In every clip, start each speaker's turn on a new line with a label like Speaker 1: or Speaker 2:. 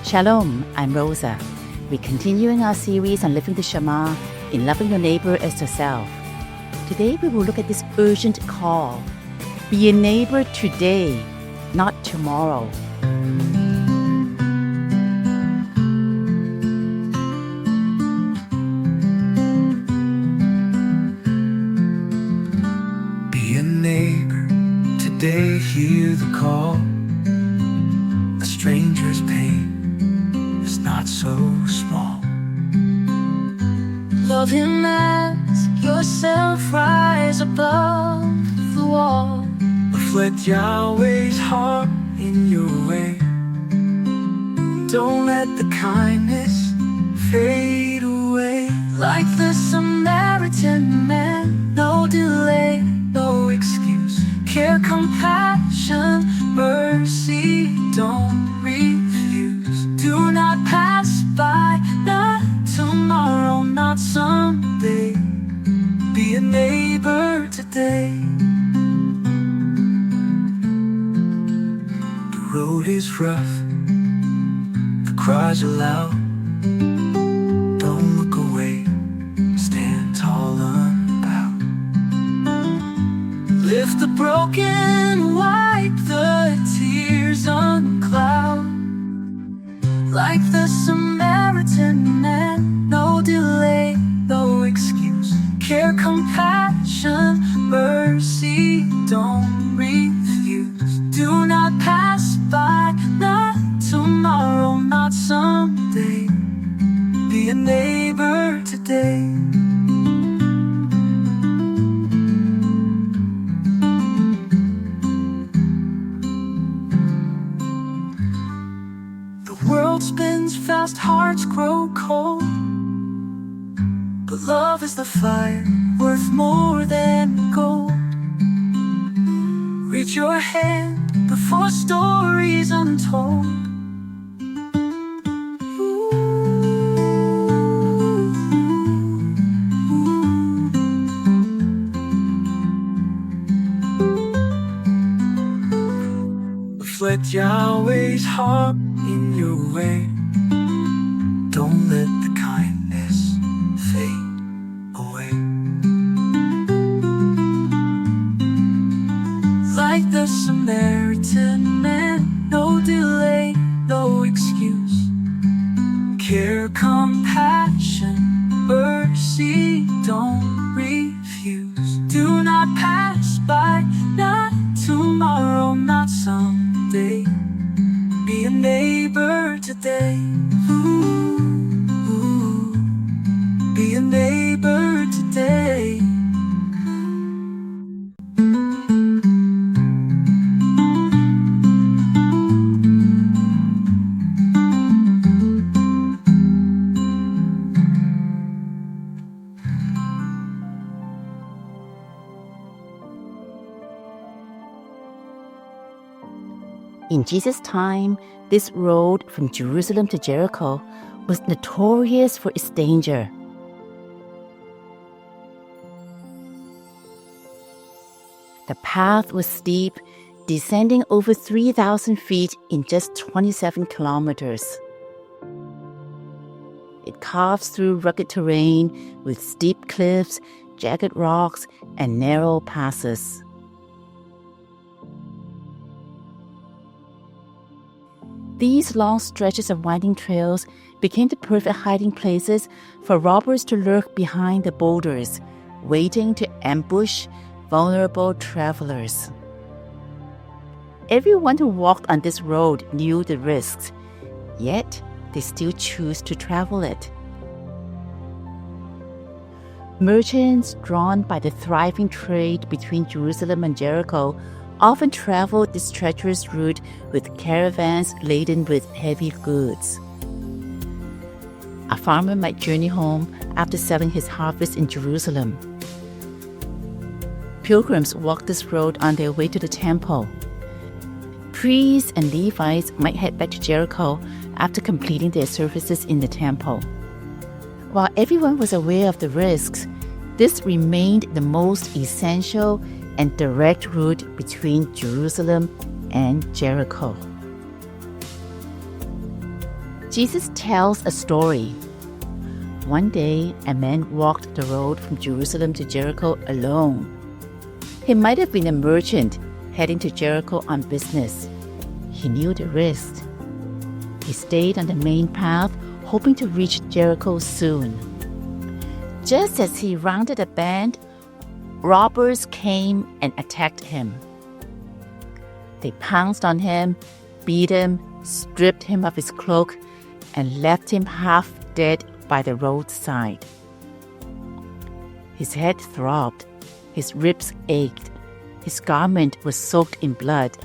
Speaker 1: Shalom, I'm Rosa. We're continuing our series on living the Shema in loving your neighbor as yourself. Today we will look at this urgent call. Be a neighbor today, not tomorrow.
Speaker 2: Be a neighbor today, hear the call. A stranger's pain is not so small.
Speaker 3: Love him as yourself, rise above the wall.
Speaker 2: Reflect Yahweh's heart in your way. Don't let the kindness fade away.
Speaker 3: Like the Samaritan man, no delay, no excuse.
Speaker 2: Care, compassion, mercy, don't refuse.
Speaker 3: Do not pass by, not tomorrow, not someday.
Speaker 2: Be a neighbor today. The road is rough, the cries are loud. Don't look away, stand tall, unbowed.
Speaker 3: Lift the broken, wipe the tears on the cloud. Like the Samaritan man, no delay, no excuse.
Speaker 2: Care, compassion, mercy, don't refuse.
Speaker 3: Do not pass by, not tomorrow, not someday.
Speaker 2: Be a neighbor today.
Speaker 3: The world spins fast, hearts grow cold, but love is the fire, worth more than gold. Reach your hand before stories untold.
Speaker 2: Reflect Yahweh's heart in your way. Don't let the kindness fade away.
Speaker 3: Like the Samaritan man, no delay, no excuse.
Speaker 2: Care, compassion, mercy, don't refuse.
Speaker 3: Do not pass by, not tomorrow, not someday.
Speaker 2: Be a neighbor today. Ooh, be a neighbor today.
Speaker 1: In Jesus' time, this road from Jerusalem to Jericho was notorious for its danger. The path was steep, descending over 3,000 feet in just 27 kilometers. It carves through rugged terrain with steep cliffs, jagged rocks, and narrow passes. These long stretches of winding trails became the perfect hiding places for robbers to lurk behind the boulders, waiting to ambush vulnerable travelers. Everyone who walked on this road knew the risks, yet they still choose to travel it. Merchants drawn by the thriving trade between Jerusalem and Jericho often traveled this treacherous route with caravans laden with heavy goods. A farmer might journey home after selling his harvest in Jerusalem. Pilgrims walked this road on their way to the temple. Priests and Levites might head back to Jericho after completing their services in the temple. While everyone was aware of the risks, this remained the most essential and direct route between Jerusalem and Jericho. Jesus tells a story. One day, a man walked the road from Jerusalem to Jericho alone. He might have been a merchant heading to Jericho on business. He knew the risk. He stayed on the main path, hoping to reach Jericho soon. Just as he rounded a bend, robbers came and attacked him. They pounced on him, beat him, stripped him of his cloak, and left him half dead by the roadside. His head throbbed, his ribs ached, his garment was soaked in blood.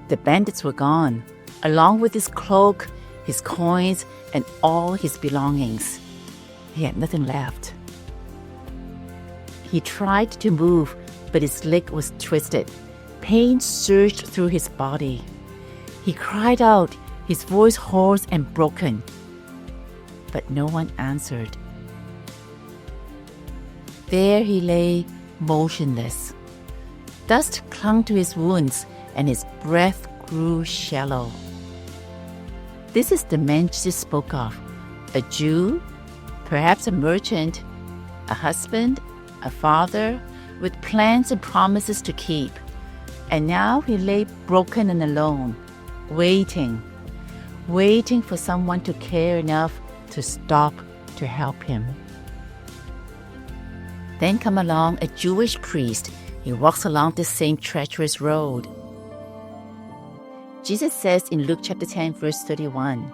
Speaker 1: The bandits were gone, along with his cloak, his coins, and all his belongings. He had nothing left. He tried to move, but his leg was twisted. Pain surged through his body. He cried out, his voice hoarse and broken. But no one answered. There he lay, motionless. Dust clung to his wounds, and his breath grew shallow. This is the man Jesus spoke of, a Jew, perhaps a merchant, a husband, a father, with plans and promises to keep. And now he lay broken and alone, waiting for someone to care enough to stop to help him. Then come along a Jewish priest. He walks along the same treacherous road. Jesus says in Luke chapter 10, verse 31,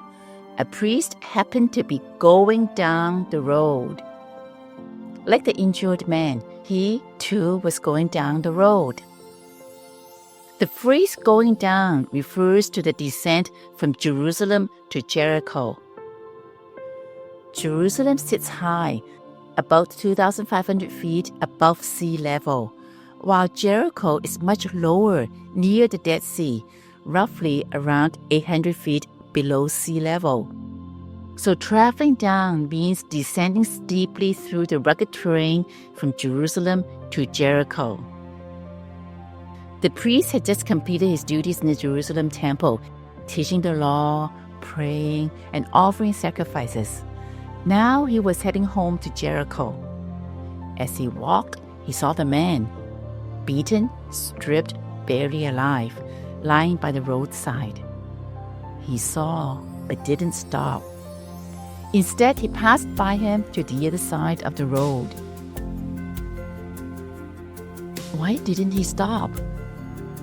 Speaker 1: a priest happened to be going down the road. Like the injured man, he too was going down the road. The phrase going down refers to the descent from Jerusalem to Jericho. Jerusalem sits high, about 2,500 feet above sea level, while Jericho is much lower, near the Dead Sea, roughly around 800 feet below sea level. So traveling down means descending steeply through the rugged terrain from Jerusalem to Jericho. The priest had just completed his duties in the Jerusalem temple, teaching the law, praying, and offering sacrifices. Now he was heading home to Jericho. As he walked, he saw the man, beaten, stripped, barely alive, lying by the roadside. He saw, but didn't stop. Instead, he passed by him to the other side of the road. Why didn't he stop?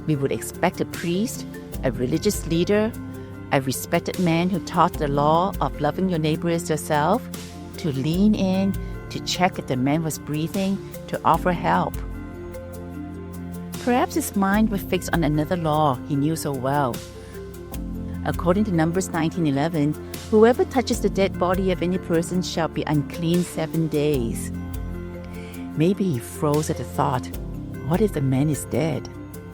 Speaker 1: We would expect a priest, a religious leader, a respected man who taught the law of loving your neighbor as yourself, to lean in, to check if the man was breathing, to offer help. Perhaps his mind was fixed on another law he knew so well. According to Numbers 19:11, whoever touches the dead body of any person shall be unclean 7 days. Maybe he froze at the thought, what if the man is dead?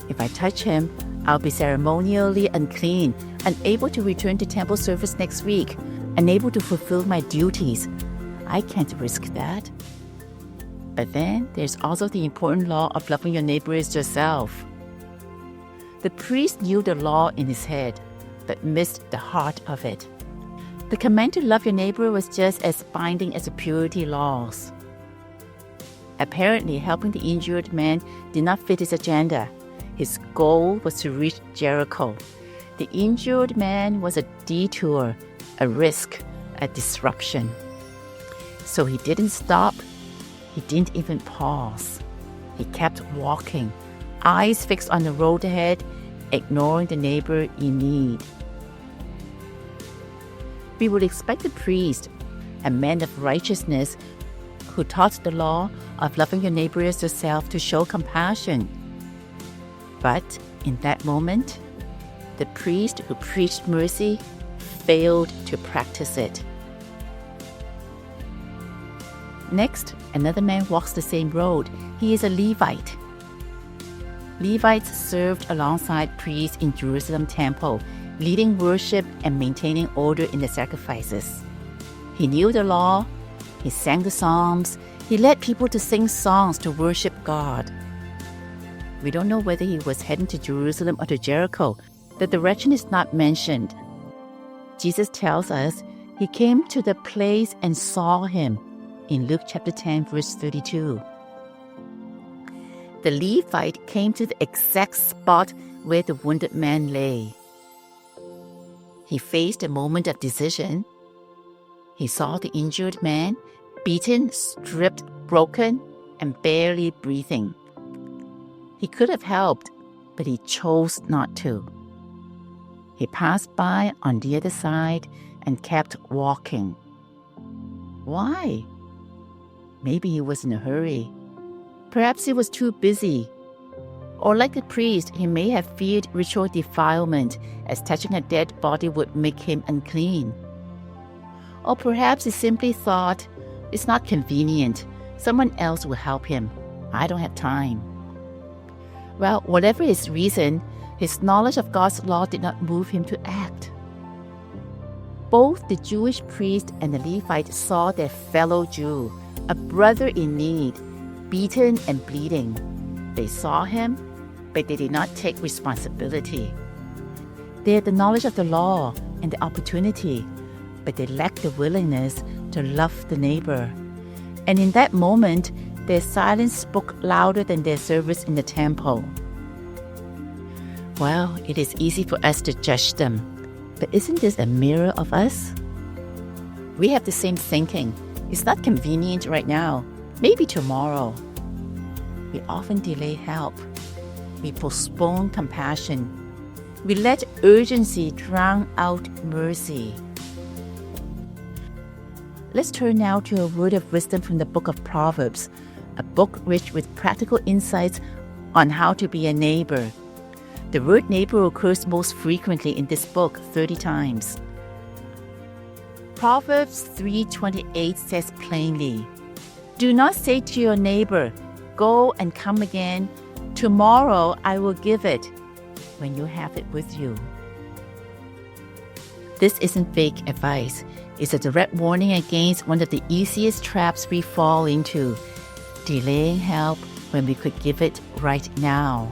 Speaker 1: If I touch him, I'll be ceremonially unclean, unable to return to temple service next week, unable to fulfill my duties. I can't risk that. But then there's also the important law of loving your neighbor as yourself. The priest knew the law in his head, but missed the heart of it. The command to love your neighbor was just as binding as the purity laws. Apparently, helping the injured man did not fit his agenda. His goal was to reach Jericho. The injured man was a detour, a risk, a disruption. So he didn't stop. He didn't even pause. He kept walking, eyes fixed on the road ahead, ignoring the neighbor in need. We would expect the priest, a man of righteousness who taught the law of loving your neighbor as yourself, to show compassion. But in that moment, the priest who preached mercy failed to practice it. Next, another man walks the same road. He is a Levite. Levites served alongside priests in Jerusalem temple, leading worship and maintaining order in the sacrifices. He knew the law, he sang the psalms, he led people to sing songs to worship God. We don't know whether he was heading to Jerusalem or to Jericho. The direction is not mentioned. Jesus tells us he came to the place and saw him in Luke chapter 10, verse 32. The Levite came to the exact spot where the wounded man lay. He faced a moment of decision. He saw the injured man, beaten, stripped, broken, and barely breathing. He could have helped, but he chose not to. He passed by on the other side and kept walking. Why? Maybe he was in a hurry. Perhaps he was too busy. Or like the priest, he may have feared ritual defilement, as touching a dead body would make him unclean. Or perhaps he simply thought, it's not convenient. Someone else will help him. I don't have time. Well, whatever his reason, his knowledge of God's law did not move him to act. Both the Jewish priest and the Levite saw their fellow Jew, a brother in need, beaten and bleeding. They saw him, but they did not take responsibility. They had the knowledge of the law and the opportunity, but they lacked the willingness to love the neighbor. And in that moment, their silence spoke louder than their service in the temple. Well, it is easy for us to judge them, but isn't this a mirror of us? We have the same thinking. It's not convenient right now. Maybe tomorrow. We often delay help. We postpone compassion. We let urgency drown out mercy. Let's turn now to a word of wisdom from the book of Proverbs, a book rich with practical insights on how to be a neighbor. The word neighbor occurs most frequently in this book, 30 times. Proverbs 3:28 says plainly, "Do not say to your neighbor, 'Go and come again. Tomorrow I will give it,' when you have it with you." This isn't fake advice. It's a direct warning against one of the easiest traps we fall into, delaying help when we could give it right now.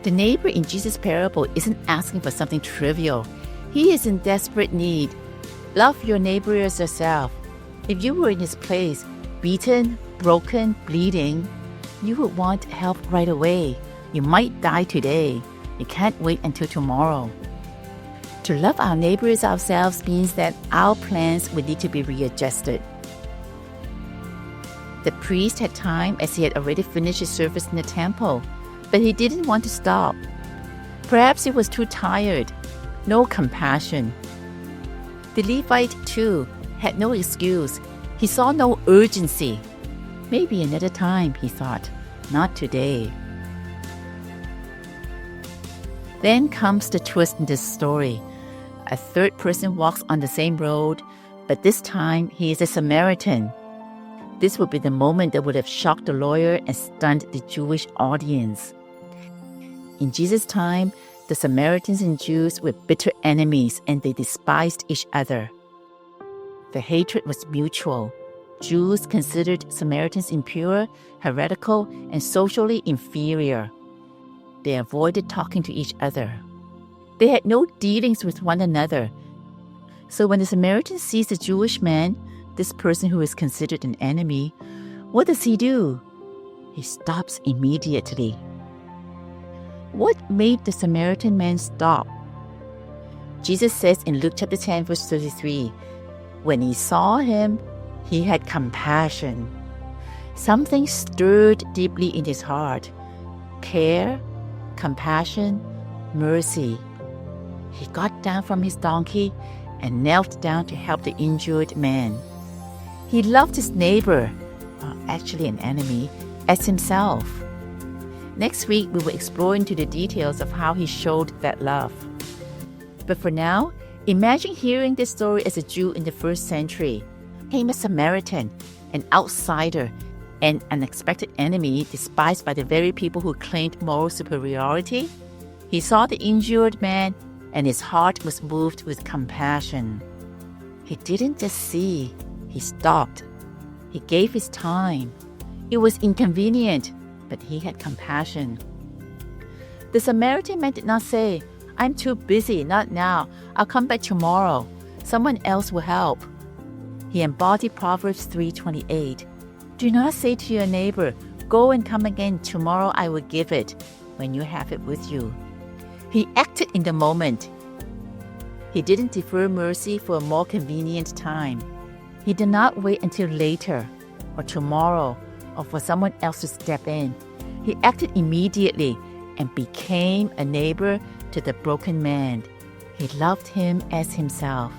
Speaker 1: The neighbor in Jesus' parable isn't asking for something trivial. He is in desperate need. Love your neighbor as yourself. If you were in his place, beaten, broken, bleeding, you would want help right away. You might die today. You can't wait until tomorrow. To love our neighbors ourselves means that our plans would need to be readjusted. The priest had time as he had already finished his service in the temple, but he didn't want to stop. Perhaps he was too tired. No compassion. The Levite, too, had no excuse. He saw no urgency. Maybe another time, he thought. Not today. Then comes the twist in this story. A third person walks on the same road, but this time he is a Samaritan. This would be the moment that would have shocked the lawyer and stunned the Jewish audience. In Jesus' time, the Samaritans and Jews were bitter enemies and they despised each other. The hatred was mutual. Jews considered Samaritans impure, heretical, and socially inferior. They avoided talking to each other. They had no dealings with one another. So when the Samaritan sees the Jewish man, this person who is considered an enemy, what does he do? He stops immediately. What made the Samaritan man stop? Jesus says in Luke chapter 10, verse 33, when he saw him, he had compassion. Something stirred deeply in his heart. Care, compassion, mercy. He got down from his donkey and knelt down to help the injured man. He loved his neighbor, actually an enemy, as himself. Next week, we will explore into the details of how he showed that love. But for now, imagine hearing this story as a Jew in the first century. Came a Samaritan, an outsider, an unexpected enemy despised by the very people who claimed moral superiority. He saw the injured man and his heart was moved with compassion. He didn't just see, he stopped. He gave his time. It was inconvenient, but he had compassion. The Samaritan man did not say, I'm too busy, not now. I'll come back tomorrow. Someone else will help. He embodied Proverbs 3:28. Do not say to your neighbor, go and come again, tomorrow I will give it, when you have it with you. He acted in the moment. He didn't defer mercy for a more convenient time. He did not wait until later, or tomorrow, or for someone else to step in. He acted immediately and became a neighbor to the broken man. He loved him as himself.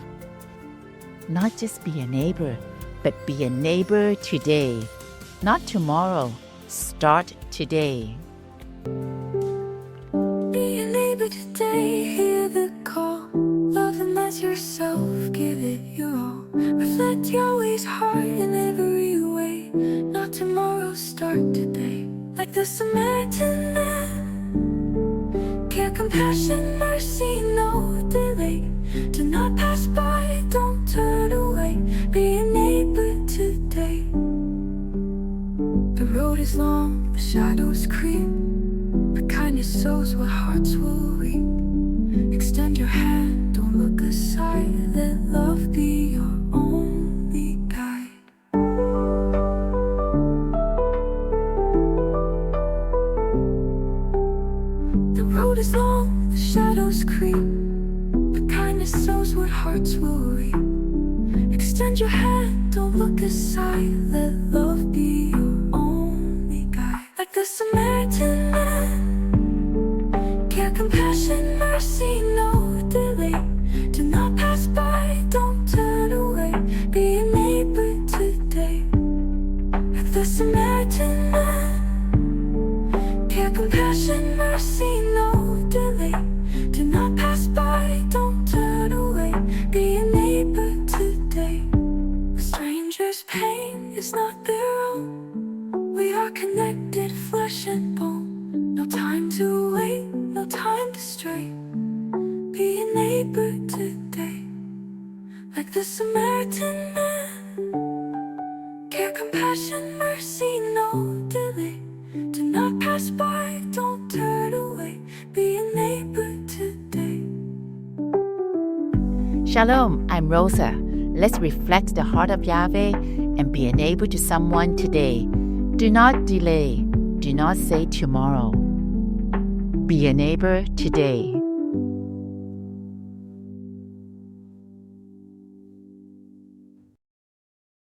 Speaker 1: Not just be a neighbor, but be a neighbor today. Not tomorrow. Start today.
Speaker 3: Be a neighbor today, hear the call. Love him as yourself, give it your all. Reflect Yahweh's heart in every way. Not tomorrow, start today. Like the Samaritan man. Care, compassion, mercy, no delay. Do not pass by, don't turn away. Be a neighbor today. The road is long, the shadows creep, but kindness sows what hearts will reap. Extend your hand, don't look aside. Let love be your only guide. The road is long, the shadows creep, but kindness sows what hearts will reap. Extend your hand, don't look aside. Let love be your only guide. Like the Samaritan man. Care, compassion, mercy, no delay. Do not pass by, don't turn away. Be a neighbor today. Like the Samaritan man. Care, compassion, mercy, no delay. Do not pass by, don't turn away. Be a neighbor today. A stranger's pain is not their own. We are connected, flesh and bone. No time to wait, no time to stray. Be a neighbor today. Like the Samaritan man. Care, compassion, mercy, no delay. Do not pass by, don't turn away. Be a neighbor today.
Speaker 1: Shalom, I'm Rosa. Let's reflect the heart of Yahweh and be a neighbor to someone today. Do not delay. Do not say tomorrow. Be a neighbor today.